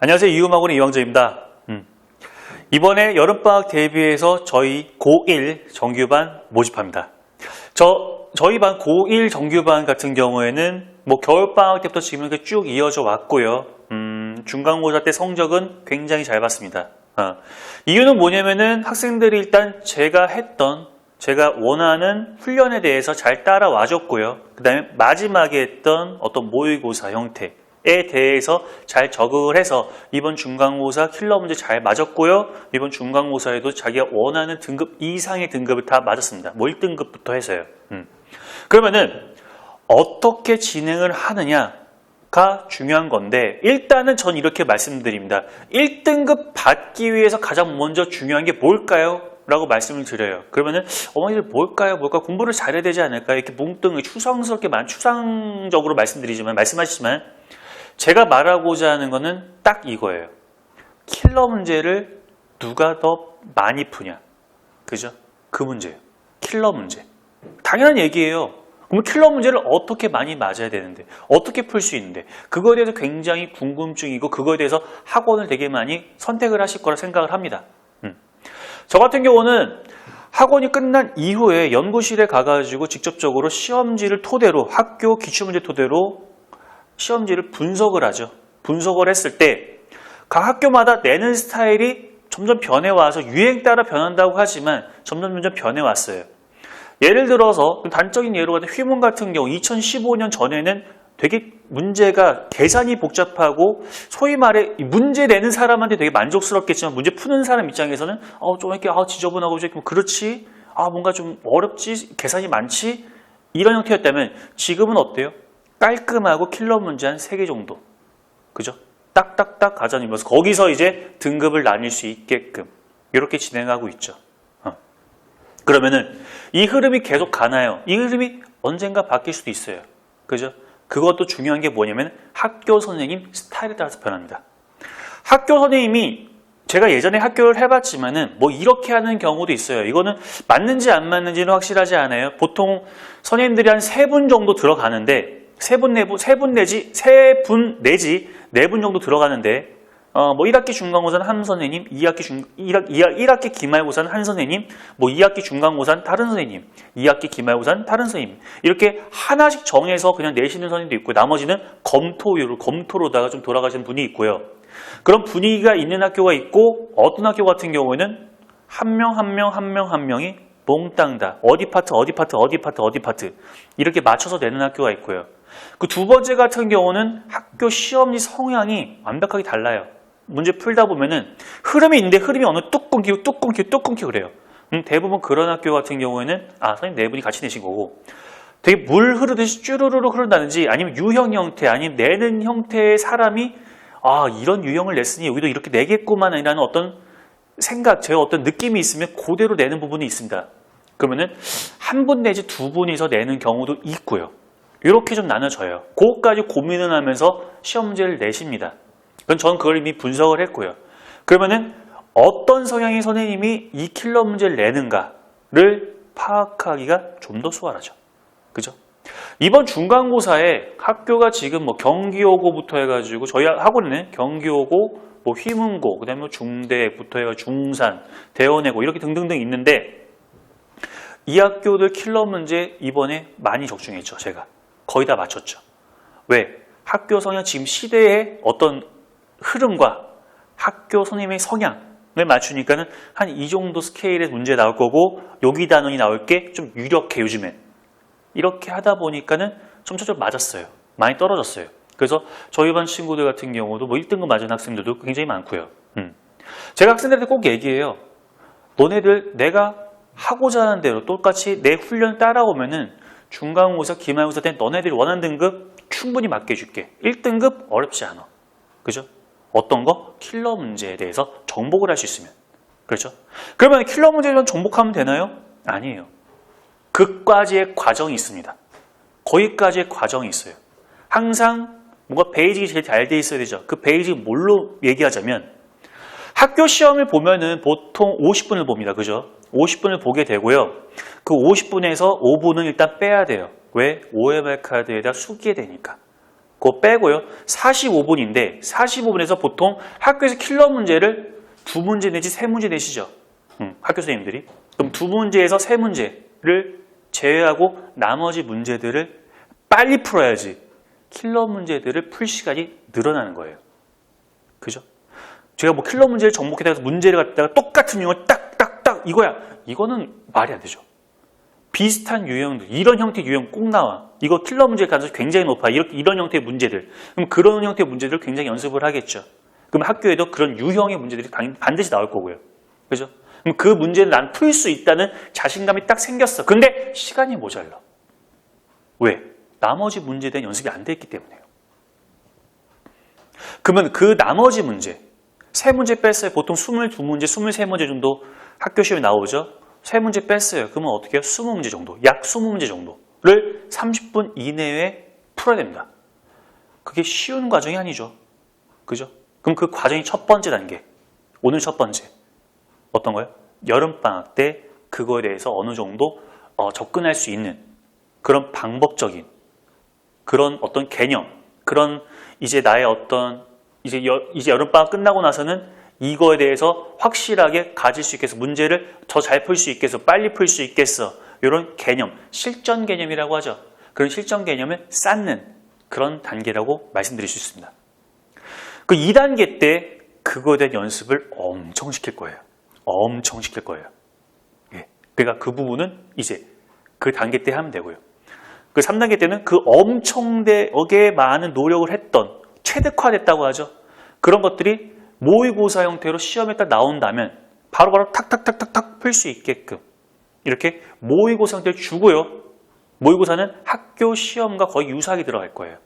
안녕하세요. 이음학원의 이왕조입니다. 이번에 여름방학 대비해서 저희 고1 정규반 모집합니다. 저희 반 고1 정규반 같은 경우에는 겨울방학 때부터 지금 이렇게 쭉 이어져 왔고요. 중간고사 때 성적은 굉장히 잘 봤습니다. 이유는 뭐냐면은 학생들이 일단 제가 원하는 훈련에 대해서 잘 따라와줬고요. 그 다음에 마지막에 했던 어떤 모의고사 형태에 대해서 잘 적응을 해서 이번 중간고사 킬러 문제 잘 맞았고요. 이번 중간고사에도 자기가 원하는 등급 이상의 등급을 다 맞았습니다. 1등급부터 해서요. 그러면은 어떻게 진행을 하느냐가 중요한 건데, 일단은 전 이렇게 말씀드립니다. 1등급 받기 위해서 가장 먼저 중요한 게 뭘까요? 라고 말씀을 드려요. 그러면은 어머니들 뭘까요? 공부를 잘해야 되지 않을까요? 이렇게 뭉뚱 추상적으로 말씀하시지만 제가 말하고자 하는 거는 딱 이거예요. 킬러 문제를 누가 더 많이 푸냐. 그죠? 그 문제예요. 킬러 문제. 당연한 얘기예요. 그럼 킬러 문제를 어떻게 많이 맞아야 되는데, 어떻게 풀 수 있는데, 그거에 대해서 굉장히 궁금증이고, 그거에 대해서 학원을 되게 많이 선택을 하실 거라 생각을 합니다. 저 같은 경우는 학원이 끝난 이후에 연구실에 가가지고 직접적으로 시험지를 토대로, 학교 기출문제 토대로 시험지를 분석을 하죠. 분석을 했을 때 각 학교마다 내는 스타일이 점점 변해와서 유행 따라 변한다고 하지만 점점 변해왔어요. 예를 들어서 단적인 예로 가면 휘문 같은 경우 2015년 전에는 되게 문제가 계산이 복잡하고 소위 말해 문제 내는 사람한테 되게 만족스럽겠지만 문제 푸는 사람 입장에서는 좀 이렇게 지저분하고 좀 그렇지, 뭔가 좀 어렵지, 계산이 많지, 이런 형태였다면 지금은 어때요? 깔끔하고 킬러 문제 한 3개 정도. 그죠? 딱딱딱 가져다니면서 거기서 이제 등급을 나뉠 수 있게끔 이렇게 진행하고 있죠. 그러면은 이 흐름이 계속 가나요? 이 흐름이 언젠가 바뀔 수도 있어요. 그죠? 그것도 중요한 게 뭐냐면 학교 선생님 스타일에 따라서 변합니다. 학교 선생님이 제가 예전에 학교를 해봤지만은 이렇게 하는 경우도 있어요. 이거는 맞는지 안 맞는지는 확실하지 않아요. 보통 선생님들이 한 3분 정도 들어가는데 3분 내지 4분 정도 들어가는데 1학기 중간고사는 한 선생님, 1학기 기말고사는 한 선생님, 2학기 중간고사는 다른 선생님, 2학기 기말고사는 다른 선생님, 이렇게 하나씩 정해서 그냥 내시는 선생님도 있고, 나머지는 검토로다가 좀 돌아가시는 분이 있고요. 그런 분위기가 있는 학교가 있고, 어떤 학교 같은 경우에는 한 명이 몽땅 다 어디 파트 이렇게 맞춰서 내는 학교가 있고요. 그 두 번째 같은 경우는 학교 시험지 성향이 완벽하게 달라요. 문제 풀다 보면은 흐름이 있는데 흐름이 어느 뚝 끊기고 그래요. 대부분 그런 학교 같은 경우에는 선생님 네 분이 같이 내신 거고, 되게 물 흐르듯이 쭈루루룩 흐른다든지, 아니면 유형 형태, 아니면 내는 형태의 사람이 이런 유형을 냈으니 여기도 이렇게 내겠구만이라는 어떤 생각, 제 어떤 느낌이 있으면 그대로 내는 부분이 있습니다. 그러면은 한 분 내지 두 분이서 내는 경우도 있고요. 이렇게 좀 나눠져요. 그것까지 고민을 하면서 시험 문제를 내십니다. 저는 그걸 이미 분석을 했고요. 그러면은 어떤 성향의 선생님이 이 킬러 문제를 내는가를 파악하기가 좀 더 수월하죠. 그죠? 이번 중간고사에 학교가 지금 경기여고부터 해가지고, 저희 학원에는 경기여고, 휘문고, 그 다음에 중대부터 해가지고 중산, 대원외고 이렇게 등등등 있는데, 이 학교들 킬러 문제 이번에 많이 적중했죠. 제가 거의 다 맞췄죠. 왜? 학교 성향, 지금 시대의 어떤 흐름과 학교 선생님의 성향을 맞추니까는 한 이 정도 스케일의 문제 나올 거고, 여기 단원이 나올 게 좀 유력해. 요즘엔 이렇게 하다 보니까는 점차적으로 맞았어요. 많이 떨어졌어요. 그래서 저희 반 친구들 같은 경우도 1등급 맞은 학생들도 굉장히 많고요. 제가 학생들한테 꼭 얘기해요. 너네들 내가 하고자 하는 대로 똑같이 내 훈련 따라오면은 중간고사, 기말고사 때 너네들이 원하는 등급 충분히 맞게 해줄게. 1등급 어렵지 않아. 그죠? 어떤 거? 킬러 문제에 대해서 정복을 할 수 있으면. 그렇죠? 그러면 킬러 문제만 정복하면 되나요? 아니에요. 그까지의 과정이 있습니다. 거기까지의 과정이 있어요. 항상 뭔가 베이직이 제일 잘 돼 있어야 되죠. 그 베이직 뭘로 얘기하자면, 학교 시험을 보면은 보통 50분을 봅니다. 그죠? 50분을 보게 되고요. 그 50분에서 5분은 일단 빼야 돼요. 왜? OMR 카드에다 숙이게 되니까. 그거 빼고요. 45분인데 45분에서 보통 학교에서 킬러 문제를 2문제 내지 3문제 내시죠. 학교 선생님들이. 그럼 2문제에서 3문제를 제외하고 나머지 문제들을 빨리 풀어야지 킬러 문제들을 풀 시간이 늘어나는 거예요. 그죠? 제가 뭐 킬러 문제를 정복해서 문제를 갖다가 똑같은 유형을 딱딱딱 이거야. 이거는 말이 안 되죠. 비슷한 유형들, 이런 형태의 유형 꼭 나와. 이거 킬러 문제의 가능성이 굉장히 높아. 이런 형태의 문제들. 그럼 그런 형태의 문제들을 굉장히 연습을 하겠죠. 그럼 학교에도 그런 유형의 문제들이 반드시 나올 거고요. 그죠? 그럼 그 문제는 난 풀 수 있다는 자신감이 딱 생겼어. 근데 시간이 모자라. 왜? 나머지 문제에 대한 연습이 안 돼 있기 때문에요. 그러면 그 나머지 문제, 3문제 뺐어요. 보통 22문제, 23문제 정도 학교 시험에 나오죠. 3문제 뺐어요. 그러면 어떻게 해요? 20문제 정도, 약 20문제 정도를 30분 이내에 풀어야 됩니다. 그게 쉬운 과정이 아니죠. 그죠? 그럼 그 과정이 첫 번째 단계. 오늘 첫 번째. 어떤 거예요? 여름방학 때 그거에 대해서 어느 정도 접근할 수 있는 그런 방법적인 그런 어떤 개념, 그런 이제 나의 어떤 이제 여름방학 끝나고 나서는 이거에 대해서 확실하게 가질 수 있겠어. 문제를 더 잘 풀 수 있겠어. 빨리 풀 수 있겠어. 이런 개념, 실전 개념이라고 하죠. 그런 실전 개념을 쌓는 그런 단계라고 말씀드릴 수 있습니다. 그 2단계 때 그거에 대한 연습을 엄청 시킬 거예요. 엄청 시킬 거예요. 예. 그러니까 그 부분은 이제 그 단계 때 하면 되고요. 그 3단계 때는 그 엄청나게 많은 노력을 했던 체득화됐다고 하죠. 그런 것들이 모의고사 형태로 시험에 딱 나온다면 바로바로 탁탁탁탁탁 풀 수 있게끔 이렇게 모의고사 형태를 주고요. 모의고사는 학교 시험과 거의 유사하게 들어갈 거예요.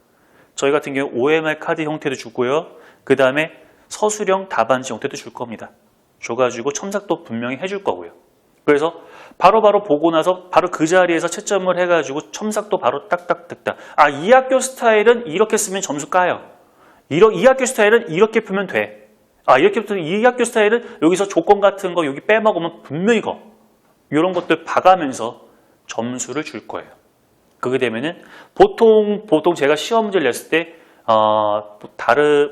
저희 같은 경우 OMR 카드 형태도 주고요. 그 다음에 서술형 답안지 형태도 줄 겁니다. 줘가지고 첨삭도 분명히 해줄 거고요. 그래서 바로바로 보고 나서 바로 그 자리에서 채점을 해가지고 첨삭도 바로 딱딱딱딱. 아, 이 학교 스타일은 이렇게 쓰면 점수 까요. 이 학교 스타일은 이렇게 풀면 돼. 아, 이렇게 풀면 이 학교 스타일은 여기서 조건 같은 거 여기 빼먹으면 분명히 거. 이런 것들 봐가면서 점수를 줄 거예요. 그게 되면은 보통 제가 시험 문제를 냈을 때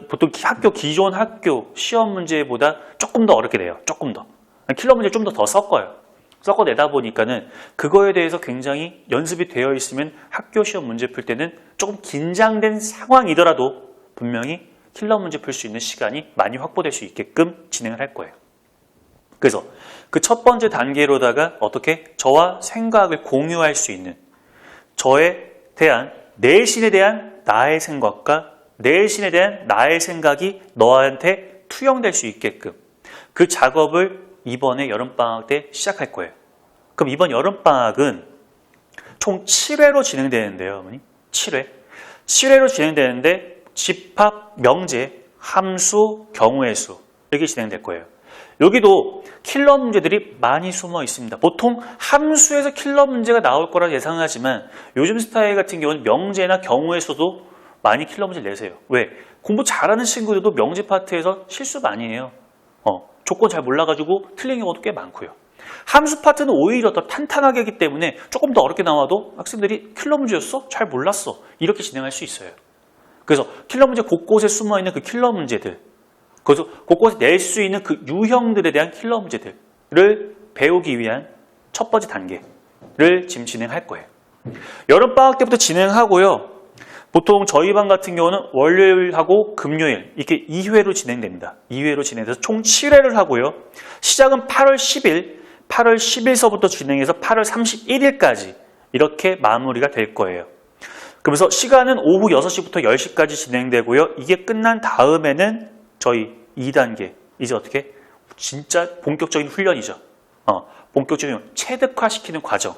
보통 기존 학교 시험 문제보다 조금 더 어렵게 돼요. 조금 더. 킬러 문제 좀 더 섞어요. 섞어내다 보니까는 그거에 대해서 굉장히 연습이 되어 있으면 학교 시험 문제 풀 때는 조금 긴장된 상황이더라도 분명히 킬러 문제 풀 수 있는 시간이 많이 확보될 수 있게끔 진행을 할 거예요. 그래서 그 첫 번째 단계로다가 어떻게 저와 생각을 공유할 수 있는 저에 대한 내신에 대한 나의 생각과 내신에 대한 나의 생각이 너한테 투영될 수 있게끔 그 작업을 이번에 여름방학 때 시작할 거예요. 그럼 이번 여름방학은 총 7회로 진행되는데요. 어머니. 7회로 진행되는데 집합, 명제, 함수, 경우의 수 이렇게 진행될 거예요. 여기도 킬러 문제들이 많이 숨어 있습니다. 보통 함수에서 킬러 문제가 나올 거라 예상하지만 요즘 스타일 같은 경우는 명제나 경우의 수도 많이 킬러 문제를 내세요. 왜? 공부 잘하는 친구들도 명제 파트에서 실수 많이 해요. 조건 잘 몰라가지고 틀린 경우도 꽤 많고요. 함수 파트는 오히려 더 탄탄하게 하기 때문에 조금 더 어렵게 나와도 학생들이 킬러 문제였어? 잘 몰랐어. 이렇게 진행할 수 있어요. 그래서 킬러 문제 곳곳에 숨어있는 그 킬러 문제들, 그래서 곳곳에 낼 수 있는 그 유형들에 대한 킬러 문제들을 배우기 위한 첫 번째 단계를 지금 진행할 거예요. 여름방학 때부터 진행하고요. 보통 저희 반 같은 경우는 월요일하고 금요일 이렇게 2회로 진행됩니다. 2회로 진행해서 총 7회를 하고요. 시작은 8월 10일서부터 진행해서 8월 31일까지 이렇게 마무리가 될 거예요. 그러면서 시간은 오후 6시부터 10시까지 진행되고요. 이게 끝난 다음에는 저희 2단계 이제 어떻게 진짜 본격적인 훈련이죠. 본격적인 체득화시키는 과정.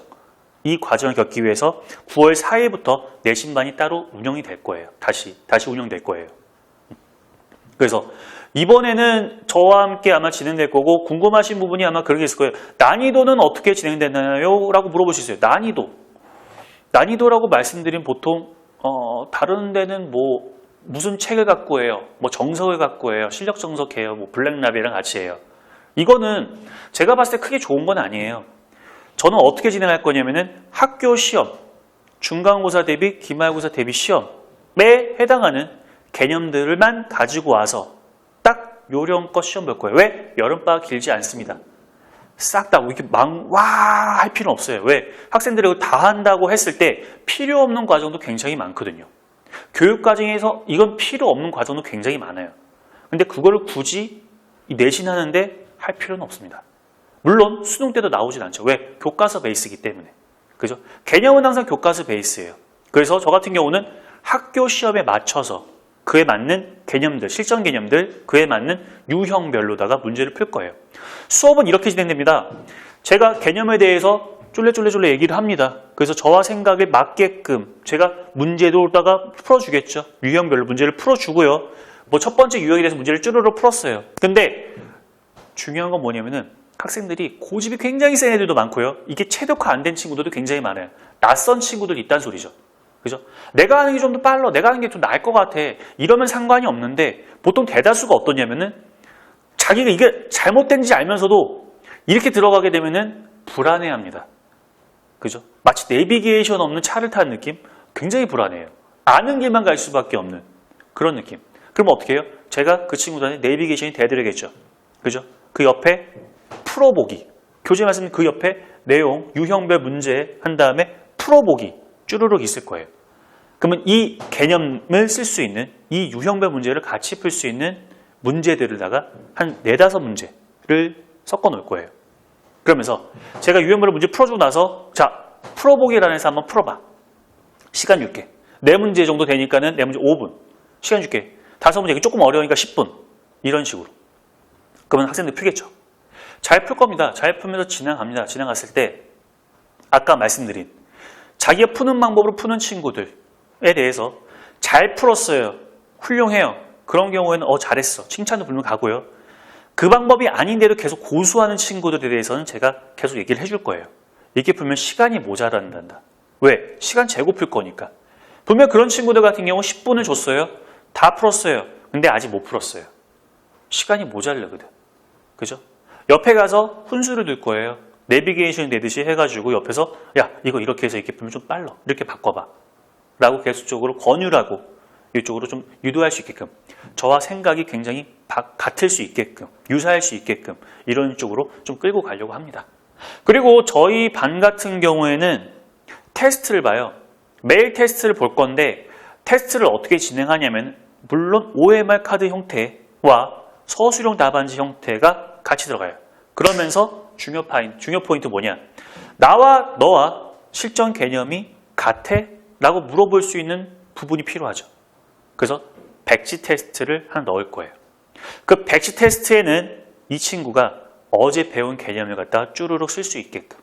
이 과정을 겪기 위해서 9월 4일부터 내신반이 따로 운영이 될 거예요. 다시 운영될 거예요. 그래서 이번에는 저와 함께 아마 진행될 거고 궁금하신 부분이 아마 그런 게 있을 거예요. 난이도는 어떻게 진행되나요? 라고 물어볼 수 있어요. 난이도라고 말씀드리면 보통 다른 데는 뭐 무슨 책을 갖고 해요? 뭐 정석을 갖고 해요? 실력 정석해요? 뭐 블랙라벨이랑 같이 해요? 이거는 제가 봤을 때 크게 좋은 건 아니에요. 저는 어떻게 진행할 거냐면은 학교 시험, 중간고사 대비 기말고사 대비 시험 해당하는 개념들만 가지고 와서 딱 요령껏 시험 볼 거예요. 왜? 여름방학 길지 않습니다. 싹 다 이렇게 할 필요는 없어요. 왜? 학생들이 다 한다고 했을 때 필요 없는 과정도 굉장히 많거든요. 교육 과정에서 이건 필요 없는 과정도 굉장히 많아요. 근데 그거를 굳이 내신하는데 할 필요는 없습니다. 물론 수능 때도 나오진 않죠. 왜? 교과서 베이스이기 때문에. 그죠? 개념은 항상 교과서 베이스예요. 그래서 저 같은 경우는 학교 시험에 맞춰서 그에 맞는 개념들, 실전 개념들, 그에 맞는 유형별로다가 문제를 풀 거예요. 수업은 이렇게 진행됩니다. 제가 개념에 대해서 쫄래쫄래 얘기를 합니다. 그래서 저와 생각에 맞게끔 제가 문제도다가 풀어주겠죠. 유형별로 문제를 풀어주고요. 뭐 첫 번째 유형에 대해서 문제를 쭈르륵 풀었어요. 근데 중요한 건 뭐냐면은 학생들이 고집이 굉장히 센 애들도 많고요. 이게 체득화 안 된 친구들도 굉장히 많아요. 낯선 친구들이 있다는 소리죠. 그죠? 내가 하는 게 좀 더 빨라. 내가 하는 게 좀 나을 것 같아. 이러면 상관이 없는데 보통 대다수가 어떠냐면은 자기가 이게 잘못된지 알면서도 이렇게 들어가게 되면은 불안해합니다. 그죠? 마치 내비게이션 없는 차를 타는 느낌? 굉장히 불안해요. 아는 길만 갈 수밖에 없는 그런 느낌. 그럼 어떻게 해요? 제가 그 친구들한테 내비게이션이 돼드려야겠죠. 그죠? 그 옆에 풀어보기. 교재 말씀 그 옆에 내용, 유형별 문제 한 다음에 풀어보기 쭈르륵 있을 거예요. 그러면 이 개념을 쓸 수 있는 이 유형별 문제를 같이 풀 수 있는 문제들을다가 한 4-5문제를 섞어 놓을 거예요. 그러면서 제가 유형별로 문제 풀어주고 나서 자, 풀어보기라는 해서 한번 풀어봐. 시간 줄게. 4문제 정도 되니까는 4문제 5분. 시간 줄게. 5문제 조금 어려우니까 10분. 이런 식으로. 그러면 학생들 풀겠죠. 잘 풀 겁니다. 잘 풀면서 진행합니다. 진행했을 때 아까 말씀드린 자기가 푸는 방법으로 푸는 친구들에 대해서 잘 풀었어요. 훌륭해요. 그런 경우에는 잘했어. 칭찬도 물론 가고요. 그 방법이 아닌데도 계속 고수하는 친구들에 대해서는 제가 계속 얘기를 해줄 거예요. 이렇게 풀면 시간이 모자란다. 왜? 시간 재고 풀 거니까. 분명 그런 친구들 같은 경우 10분을 줬어요. 다 풀었어요. 근데 아직 못 풀었어요. 시간이 모자르거든. 그죠? 옆에 가서 훈수를 둘 거예요. 내비게이션 되듯이 해가지고 옆에서 야 이거 이렇게 해서 이렇게 풀면 좀 빨라. 이렇게 바꿔봐. 라고 계속적으로 권유를 하고 이쪽으로 좀 유도할 수 있게끔 저와 생각이 굉장히 같을 수 있게끔 유사할 수 있게끔 이런 쪽으로 좀 끌고 가려고 합니다. 그리고 저희 반 같은 경우에는 테스트를 봐요. 매일 테스트를 볼 건데 테스트를 어떻게 진행하냐면 물론 OMR 카드 형태와 서술형 답안지 형태가 같이 들어가요. 그러면서 중요 포인트 뭐냐? 나와 너와 실전 개념이 같아? 라고 물어볼 수 있는 부분이 필요하죠. 그래서 백지 테스트를 하나 넣을 거예요. 그 백지 테스트에는 이 친구가 어제 배운 개념을 갖다가 쭈르륵 쓸 수 있게끔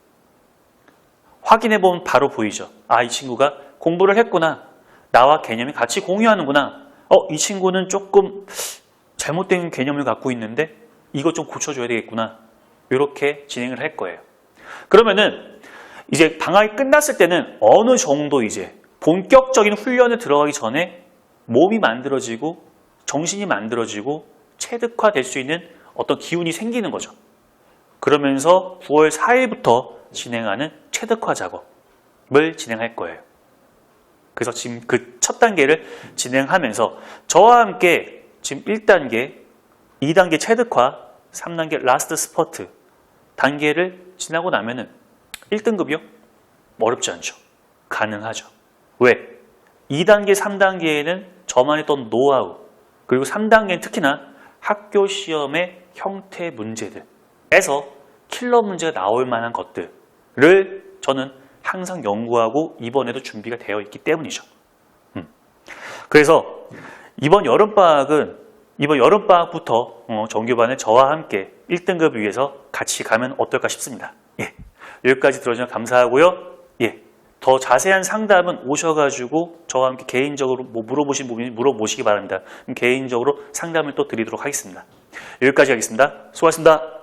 확인해보면 바로 보이죠. 아, 이 친구가 공부를 했구나. 나와 개념이 같이 공유하는구나. 이 친구는 조금 잘못된 개념을 갖고 있는데 이것 좀 고쳐줘야 되겠구나. 이렇게 진행을 할 거예요. 그러면은 이제 방학이 끝났을 때는 어느 정도 이제 본격적인 훈련에 들어가기 전에 몸이 만들어지고 정신이 만들어지고 체득화될 수 있는 어떤 기운이 생기는 거죠. 그러면서 9월 4일부터 진행하는 체득화 작업을 진행할 거예요. 그래서 지금 그 첫 단계를 진행하면서 저와 함께 지금 1단계, 2단계 체득화, 3단계 라스트 스퍼트 단계를 지나고 나면은 1등급이요? 어렵지 않죠. 가능하죠. 왜? 2단계, 3단계에는 저만 했던 노하우 그리고 3단계는 특히나 학교 시험의 형태 문제들에서 킬러 문제가 나올 만한 것들을 저는 항상 연구하고 이번에도 준비가 되어 있기 때문이죠. 그래서 이번 여름방학부터 정규반에 저와 함께 1등급 위해서 같이 가면 어떨까 싶습니다. 예, 여기까지 들어주셔서 감사하고요. 예, 더 자세한 상담은 오셔가지고 저와 함께 개인적으로 물어보신 부분이 물어보시기 바랍니다. 개인적으로 상담을 또 드리도록 하겠습니다. 여기까지 하겠습니다. 수고하셨습니다.